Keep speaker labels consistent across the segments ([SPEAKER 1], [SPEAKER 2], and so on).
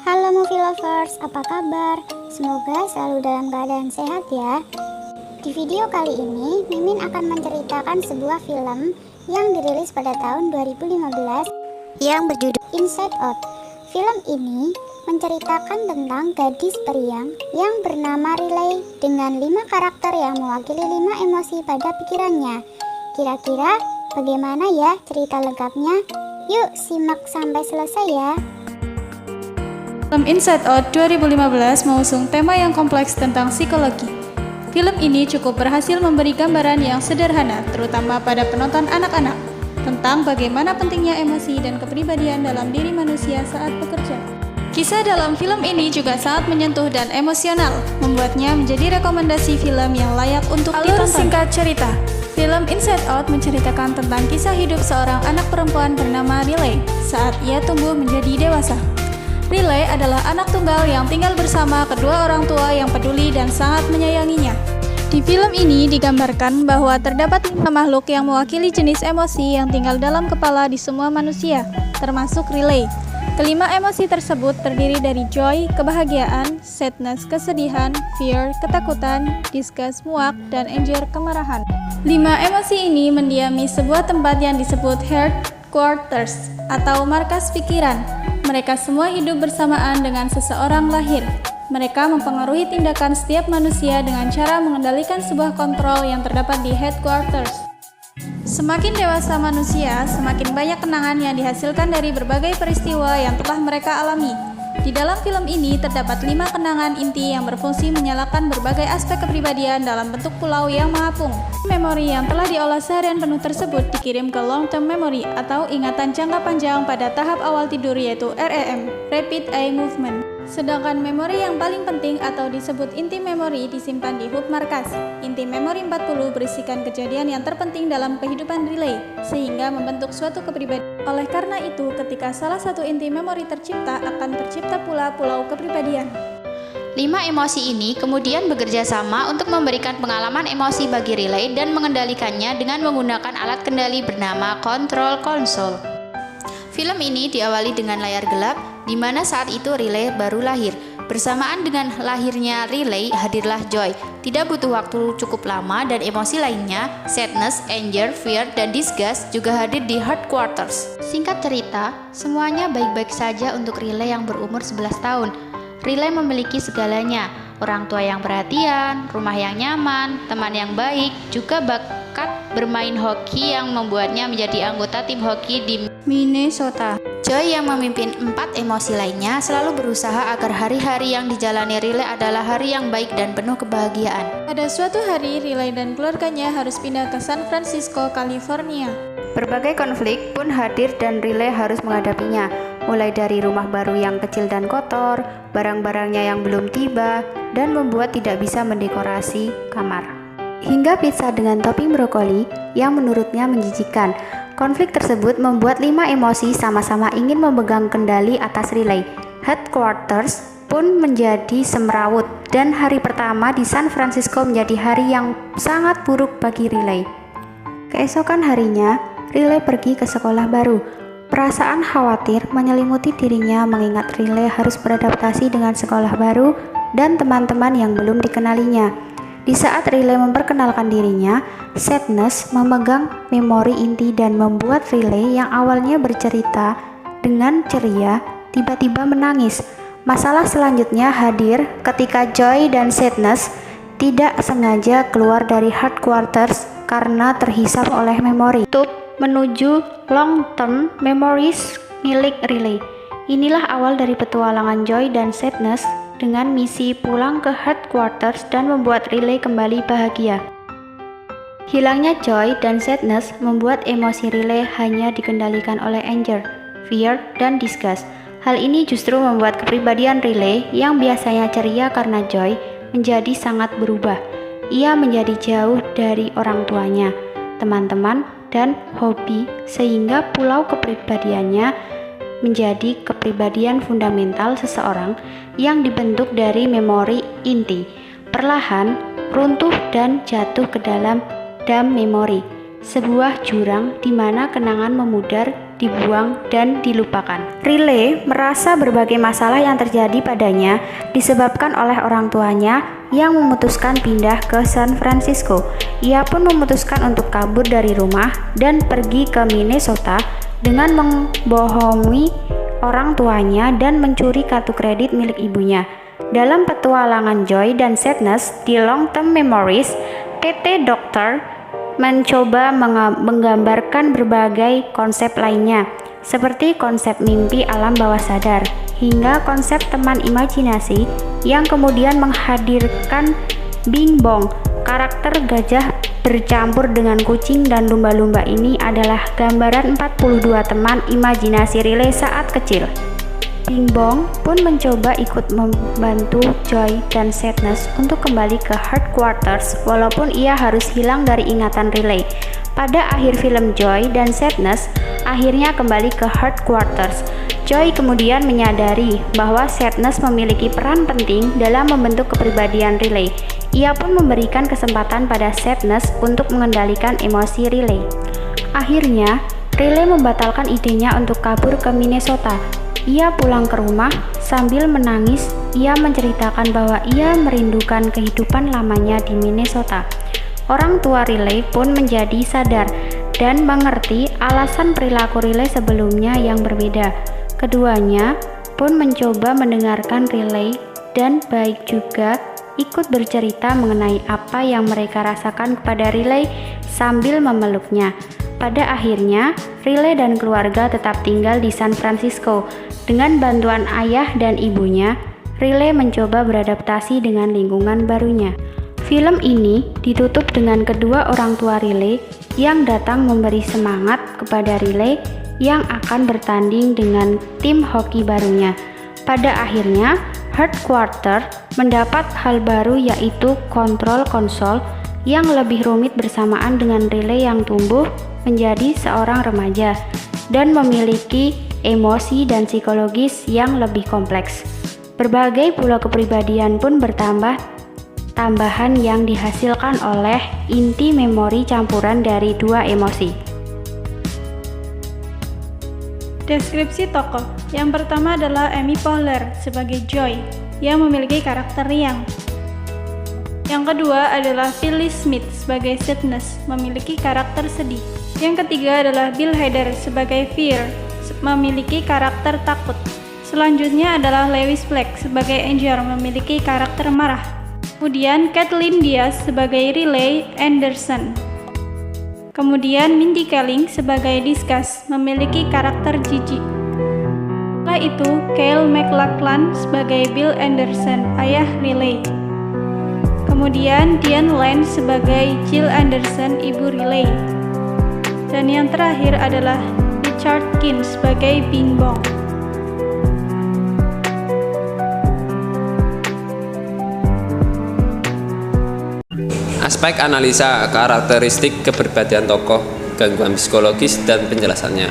[SPEAKER 1] Halo movie lovers, apa kabar? Semoga selalu dalam keadaan sehat ya. Di video kali ini, Mimin akan menceritakan sebuah film yang dirilis pada tahun 2015 yang berjudul Inside Out. Film ini menceritakan tentang gadis periang yang bernama Riley dengan 5 karakter yang mewakili 5 emosi pada pikirannya. Kira-kira bagaimana ya cerita lengkapnya? Yuk simak sampai selesai ya.
[SPEAKER 2] Film Inside Out 2015 mengusung tema yang kompleks tentang psikologi. Film ini cukup berhasil memberi gambaran yang sederhana, terutama pada penonton anak-anak, tentang bagaimana pentingnya emosi dan kepribadian dalam diri manusia saat bekerja. Kisah dalam film ini juga sangat menyentuh dan emosional, membuatnya menjadi rekomendasi film yang layak untuk ditonton. Alur singkat cerita, film Inside Out menceritakan tentang kisah hidup seorang anak perempuan bernama Riley saat ia tumbuh menjadi dewasa. Riley adalah anak tunggal yang tinggal bersama kedua orang tua yang peduli dan sangat menyayanginya. Di film ini digambarkan bahwa terdapat 5 makhluk yang mewakili jenis emosi yang tinggal dalam kepala di semua manusia, termasuk Riley. Kelima emosi tersebut terdiri dari joy, kebahagiaan, sadness, kesedihan, fear, ketakutan, disgust, muak, dan anger, kemarahan. 5 emosi ini mendiami sebuah tempat yang disebut headquarters atau markas pikiran. Mereka semua hidup bersamaan dengan seseorang lahir. Mereka mempengaruhi tindakan setiap manusia dengan cara mengendalikan sebuah kontrol yang terdapat di headquarters. Semakin dewasa manusia, semakin banyak kenangan yang dihasilkan dari berbagai peristiwa yang telah mereka alami. Di dalam film ini terdapat 5 kenangan inti yang berfungsi menyalakan berbagai aspek kepribadian dalam bentuk pulau yang mengapung. Memori yang telah diolah seharian penuh tersebut dikirim ke long term memory atau ingatan jangka panjang pada tahap awal tidur yaitu REM, Rapid Eye Movement. Sedangkan memori yang paling penting atau disebut inti memori disimpan di hub markas. Inti memori 40 berisikan kejadian yang terpenting dalam kehidupan Riley, sehingga membentuk suatu kepribadian. Oleh karena itu, ketika salah satu inti memori tercipta, akan tercipta pula pulau kepribadian.
[SPEAKER 3] 5 emosi ini kemudian bekerja sama untuk memberikan pengalaman emosi bagi Riley dan mengendalikannya dengan menggunakan alat kendali bernama Control Console. Film ini diawali dengan layar gelap, di mana saat itu Riley baru lahir. Bersamaan dengan lahirnya Riley, hadirlah Joy. Tidak butuh waktu cukup lama dan emosi lainnya, sadness, anger, fear, dan disgust juga hadir di headquarters. Singkat cerita, semuanya baik-baik saja untuk Riley yang berumur 11 tahun. Riley memiliki segalanya, orang tua yang perhatian, rumah yang nyaman, teman yang baik, juga bakat bermain hoki yang membuatnya menjadi anggota tim hoki di Minnesota. Joy yang memimpin 4 emosi lainnya selalu berusaha agar hari-hari yang dijalani Riley adalah hari yang baik dan penuh kebahagiaan.
[SPEAKER 2] Pada suatu hari, Riley dan keluarganya harus pindah ke San Francisco, California.
[SPEAKER 3] Berbagai konflik pun hadir dan Riley harus menghadapinya, mulai dari rumah baru yang kecil dan kotor, barang-barangnya yang belum tiba, dan membuat tidak bisa mendekorasi kamar. Hingga pizza dengan topping brokoli yang menurutnya menjijikan. Konflik tersebut membuat 5 emosi sama-sama ingin memegang kendali atas Riley. Headquarters pun menjadi semrawut dan hari pertama di San Francisco menjadi hari yang sangat buruk bagi Riley. Keesokan harinya, Riley pergi ke sekolah baru. Perasaan khawatir menyelimuti dirinya mengingat Riley harus beradaptasi dengan sekolah baru dan teman-teman yang belum dikenalinya. Di saat Riley memperkenalkan dirinya, sadness memegang memori inti dan membuat Riley yang awalnya bercerita dengan ceria tiba-tiba menangis. Masalah selanjutnya hadir ketika Joy dan sadness tidak sengaja keluar dari headquarters karena terhisap oleh memori menuju long term memories milik Riley. Inilah awal dari petualangan Joy dan sadness dengan misi pulang ke headquarters dan membuat Riley kembali bahagia. Hilangnya Joy dan sadness membuat emosi Riley hanya dikendalikan oleh anger, fear, dan disgust. Hal ini justru membuat kepribadian Riley yang biasanya ceria karena Joy menjadi sangat berubah. Ia menjadi jauh dari orang tuanya, teman-teman, dan hobi, sehingga pulau kepribadiannya menjadi kepribadian fundamental seseorang yang dibentuk dari memori inti, perlahan runtuh dan jatuh ke dalam dam memori, sebuah jurang di mana kenangan memudar dibuang, dan dilupakan. Riley merasa berbagai masalah yang terjadi padanya disebabkan oleh orang tuanya yang memutuskan pindah ke San Francisco. Ia pun memutuskan untuk kabur dari rumah dan pergi ke Minnesota dengan membohongi orang tuanya dan mencuri kartu kredit milik ibunya. Dalam petualangan Joy dan Sadness di Long Term Memories, PT Dr. mencoba menggambarkan berbagai konsep lainnya, seperti konsep mimpi alam bawah sadar, hingga konsep teman imajinasi yang kemudian menghadirkan Bing Bong. Karakter gajah bercampur dengan kucing dan lumba-lumba ini adalah gambaran 42 teman imajinasi Riley saat kecil. Bing Bong pun mencoba ikut membantu Joy dan Sadness untuk kembali ke Headquarters walaupun ia harus hilang dari ingatan Riley. Pada akhir film, Joy dan Sadness akhirnya kembali ke Headquarters. Joy kemudian menyadari bahwa Sadness memiliki peran penting dalam membentuk kepribadian Riley. Ia pun memberikan kesempatan pada Sadness untuk mengendalikan emosi Riley. Akhirnya, Riley membatalkan idenya untuk kabur ke Minnesota. Ia pulang ke rumah sambil menangis. Ia menceritakan bahwa ia merindukan kehidupan lamanya di Minnesota. Orang tua Riley pun menjadi sadar dan mengerti alasan perilaku Riley sebelumnya yang berbeda. Keduanya pun mencoba mendengarkan Riley dan baik juga ikut bercerita mengenai apa yang mereka rasakan kepada Riley sambil memeluknya. Pada akhirnya, Riley dan keluarga tetap tinggal di San Francisco. Dengan bantuan ayah dan ibunya, Riley mencoba beradaptasi dengan lingkungan barunya. Film ini ditutup dengan kedua orang tua Riley yang datang memberi semangat kepada Riley yang akan bertanding dengan tim hoki barunya. Pada akhirnya, Headquarters mendapat hal baru, yaitu kontrol konsol yang lebih rumit bersamaan dengan Riley yang tumbuh menjadi seorang remaja dan memiliki emosi dan psikologis yang lebih kompleks. Berbagai pula kepribadian pun tambahan yang dihasilkan oleh inti memori campuran dari dua emosi.
[SPEAKER 2] Deskripsi tokoh. Yang pertama adalah Amy Poehler sebagai Joy yang memiliki karakter riang. Yang kedua adalah Phyllis Smith sebagai Sadness, memiliki karakter sedih. Yang ketiga adalah Bill Hader sebagai Fear, memiliki karakter takut. Selanjutnya adalah Lewis Black sebagai Angel, memiliki karakter marah. Kemudian Kathleen Diaz sebagai Riley Anderson. Kemudian Mindy Kaling sebagai Discuss, memiliki karakter jijik. Setelah itu, Kyle MacLachlan sebagai Bill Anderson, ayah Riley. Kemudian Diane Lane sebagai Jill Anderson, ibu Riley. Dan yang terakhir adalah Richard Kin sebagai Bing Bong.
[SPEAKER 4] Aspek analisa karakteristik kepribadian tokoh, gangguan psikologis, dan penjelasannya.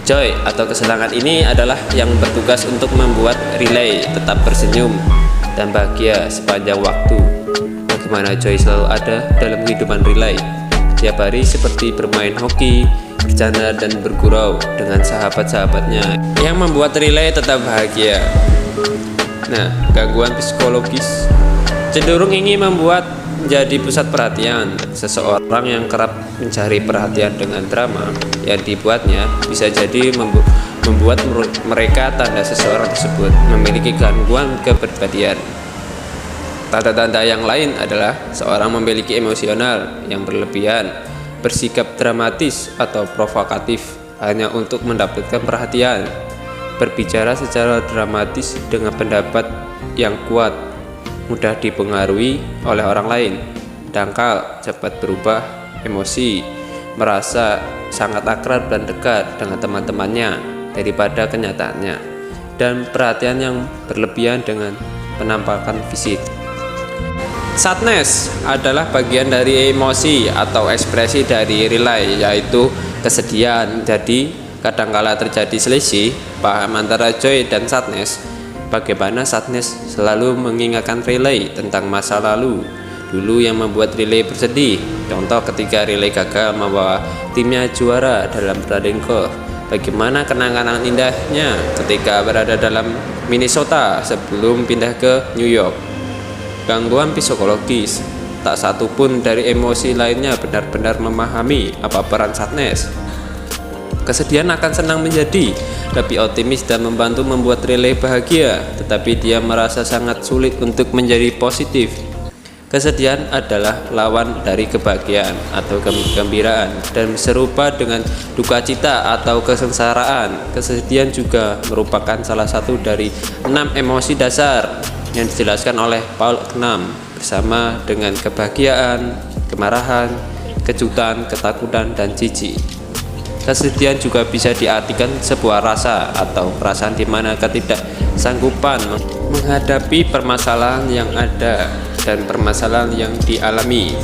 [SPEAKER 4] Joy atau kesenangan ini adalah yang bertugas untuk membuat Riley tetap bersenyum dan bahagia sepanjang waktu. Bagaimana Joy selalu ada dalam kehidupan Riley tiap hari, seperti bermain hoki, bercanda, dan bergurau dengan sahabat-sahabatnya yang membuat Riley tetap bahagia. Nah, gangguan psikologis cenderung ingin membuat menjadi pusat perhatian. Seseorang yang kerap mencari perhatian dengan drama yang dibuatnya bisa jadi membuat mereka tanda seseorang tersebut memiliki gangguan kepribadian. Tanda-tanda yang lain adalah seorang memiliki emosional yang berlebihan, bersikap dramatis atau provokatif hanya untuk mendapatkan perhatian, berbicara secara dramatis dengan pendapat yang kuat, mudah dipengaruhi oleh orang lain, dangkal, cepat berubah emosi, merasa sangat akrab dan dekat dengan teman-temannya daripada kenyataannya, dan perhatian yang berlebihan dengan penampakan fisik. Sadness adalah bagian dari emosi atau ekspresi dari Riley, yaitu kesedihan. Jadi kadangkala terjadi selisih paham antara Joy dan Sadness. Bagaimana Sadness selalu mengingatkan Riley tentang masa lalu dulu yang membuat Riley bersedih. Contoh ketika Riley gagal membawa timnya juara dalam pertandingan golf, bagaimana kenangan indahnya ketika berada dalam Minnesota sebelum pindah ke New York. Gangguan psikologis, tak satu pun dari emosi lainnya benar-benar memahami apa peran sadness. Kesedihan akan senang menjadi lebih optimis dan membantu membuat Riley bahagia, tetapi dia merasa sangat sulit untuk menjadi positif. Kesedihan adalah lawan dari kebahagiaan atau kegembiraan dan serupa dengan duka cita atau kesengsaraan. Kesedihan juga merupakan salah satu dari 6 emosi dasar yang dijelaskan oleh Paul Ekman bersama dengan kebahagiaan, kemarahan, kejutan, ketakutan, dan jijik. Kesedihan juga bisa diartikan sebuah rasa atau perasaan di mana ketidaksanggupan menghadapi permasalahan yang ada dan permasalahan yang dialami.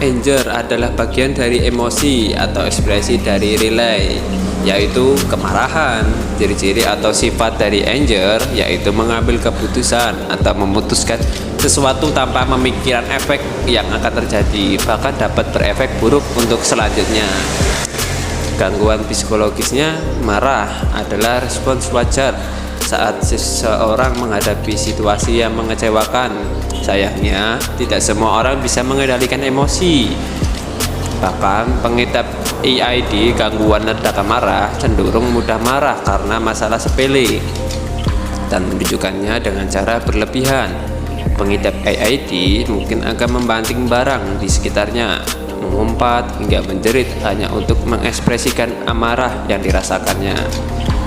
[SPEAKER 4] Anger adalah bagian dari emosi atau ekspresi dari Riley, yaitu kemarahan. Ciri-ciri atau sifat dari anger yaitu mengambil keputusan atau memutuskan sesuatu tanpa memikirkan efek yang akan terjadi, bahkan dapat berefek buruk untuk selanjutnya. Gangguan psikologisnya, marah adalah respons wajar saat seseorang menghadapi situasi yang mengecewakan. Sayangnya, tidak semua orang bisa mengendalikan emosi. Bahkan, pengidap AID, gangguan ledakan marah, cenderung mudah marah karena masalah sepele dan menunjukkannya dengan cara berlebihan. Pengidap AID mungkin akan membanting barang di sekitarnya, mengumpat hingga menjerit hanya untuk mengekspresikan amarah yang dirasakannya.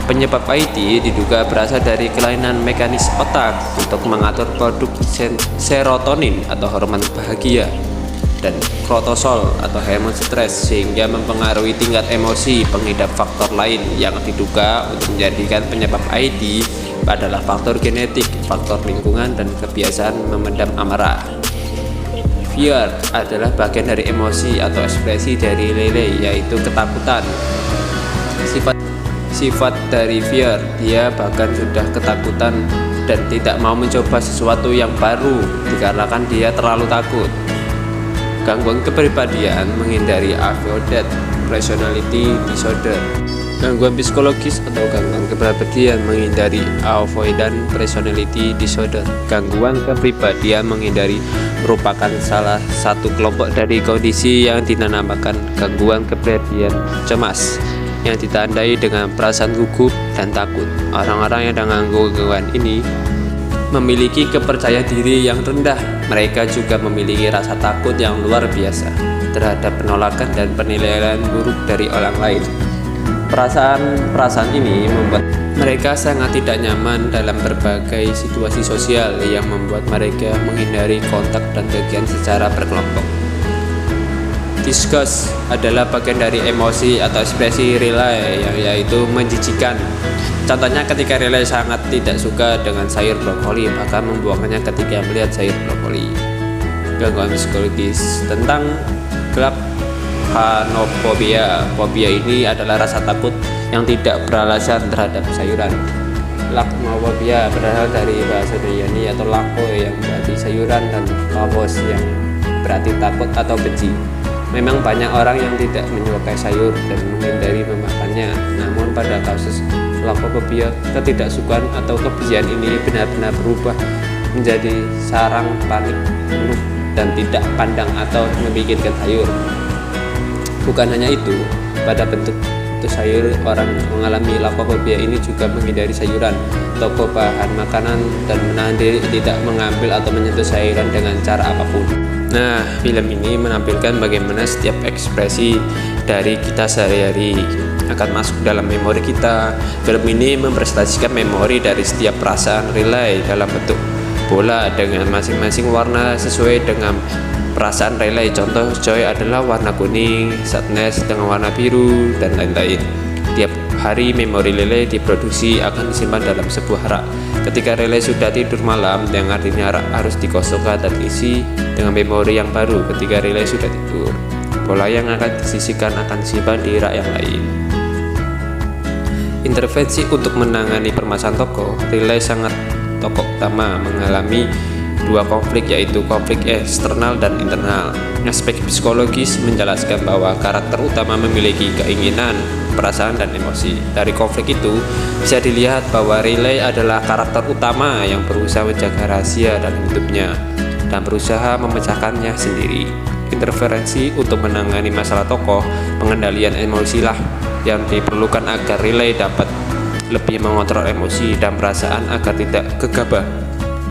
[SPEAKER 4] Penyebab AID diduga berasal dari kelainan mekanis otak untuk mengatur produksi serotonin atau hormon bahagia dan kortisol atau hormon stres, sehingga mempengaruhi tingkat emosi pengidap. Faktor lain yang diduga untuk menjadikan penyebab AID adalah faktor genetik, faktor lingkungan, dan kebiasaan memendam amarah. Fear adalah bagian dari emosi atau ekspresi dari Riley, yaitu ketakutan. Sifat dari fear, dia bahkan sudah ketakutan dan tidak mau mencoba sesuatu yang baru dikarenakan dia terlalu takut. Gangguan kepribadian menghindari avoidant personality disorder. Gangguan psikologis atau gangguan kepribadian menghindari avoidant personality disorder. Gangguan kepribadian menghindari merupakan salah satu kelompok dari kondisi yang dinamakan gangguan kepribadian cemas, yang ditandai dengan perasaan gugup dan takut. Orang-orang yang dengan gangguan ini memiliki kepercayaan diri yang rendah. Mereka juga memiliki rasa takut yang luar biasa terhadap penolakan dan penilaian buruk dari orang lain. Perasaan ini membuat mereka sangat tidak nyaman dalam berbagai situasi sosial yang membuat mereka menghindari kontak dan kegiatan secara berkelompok. Disgust adalah bagian dari emosi atau ekspresi Riley, yaitu menjijikan. Contohnya ketika Riley sangat tidak suka dengan sayur brokoli, bahkan membuangnya ketika melihat sayur brokoli. Gangguan psikologis tentang Laphanofobia. Fobia ini adalah rasa takut yang tidak beralasan terhadap sayuran. Laphanofobia berasal dari bahasa Yunani atau lapho yang berarti sayuran dan phobos yang berarti takut atau benci. Memang banyak orang yang tidak menyukai sayur dan menghindari memakannya. Namun pada kasus laphanofobia, ketidaksukaan atau kebencian ini benar-benar berubah menjadi sarang panik penuh dan tidak pandang atau memikirkan sayur. Bukan hanya itu, pada bentuk sayur, orang mengalami laphanofobia ini juga menghindari sayuran, toko bahan makanan, dan menahan diri tidak mengambil atau menyentuh sayuran dengan cara apapun. Nah, film ini menampilkan bagaimana setiap ekspresi dari kita sehari-hari akan masuk dalam memori kita. Film ini mempresentasikan memori dari setiap perasaan Riley dalam bentuk bola dengan masing-masing warna sesuai dengan perasaan Riley. Contoh, joy adalah warna kuning, sadness dengan warna biru, dan lain-lain. Tiap hari memori Riley diproduksi akan disimpan dalam sebuah rak. Ketika Riley sudah tidur malam, yang artinya rak harus dikosongkan dan diisi dengan memori yang baru. Ketika Riley sudah tidur, bola yang akan disisihkan akan disimpan di rak yang lain. Intervensi untuk menangani permasalahan tokoh. Riley sangat tokoh utama mengalami dua konflik, yaitu konflik eksternal dan internal. Aspek psikologis menjelaskan bahwa karakter utama memiliki keinginan perasaan dan emosi. Dari konflik itu bisa dilihat bahwa Riley adalah karakter utama yang berusaha menjaga rahasia dalam hidupnya dan berusaha memecahkannya sendiri. Interferensi untuk menangani masalah tokoh, pengendalian emosi lah yang diperlukan agar Riley dapat lebih mengontrol emosi dan perasaan agar tidak gegabah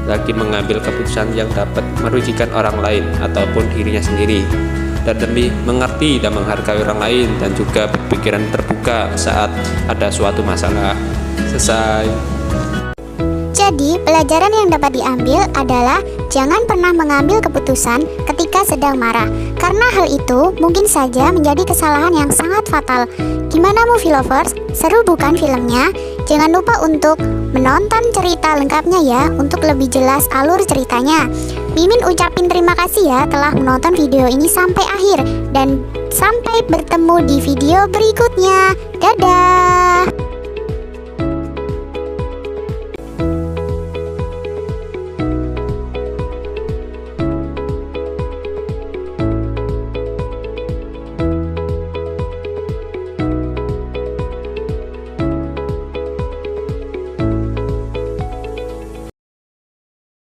[SPEAKER 4] lagi mengambil keputusan yang dapat merugikan orang lain ataupun dirinya sendiri, dan lebih mengerti dan menghargai orang lain dan juga berpikiran terbuka saat ada suatu masalah. Selesai.
[SPEAKER 1] Jadi, pelajaran yang dapat diambil adalah jangan pernah mengambil keputusan ketika sedang marah, karena hal itu mungkin saja menjadi kesalahan yang sangat fatal. Gimana movie lovers? Seru bukan filmnya? Jangan lupa untuk menonton cerita lengkapnya ya, untuk lebih jelas alur ceritanya. Mimin ucapin terima kasih ya telah menonton video ini sampai akhir, dan sampai bertemu di video berikutnya. Dadah!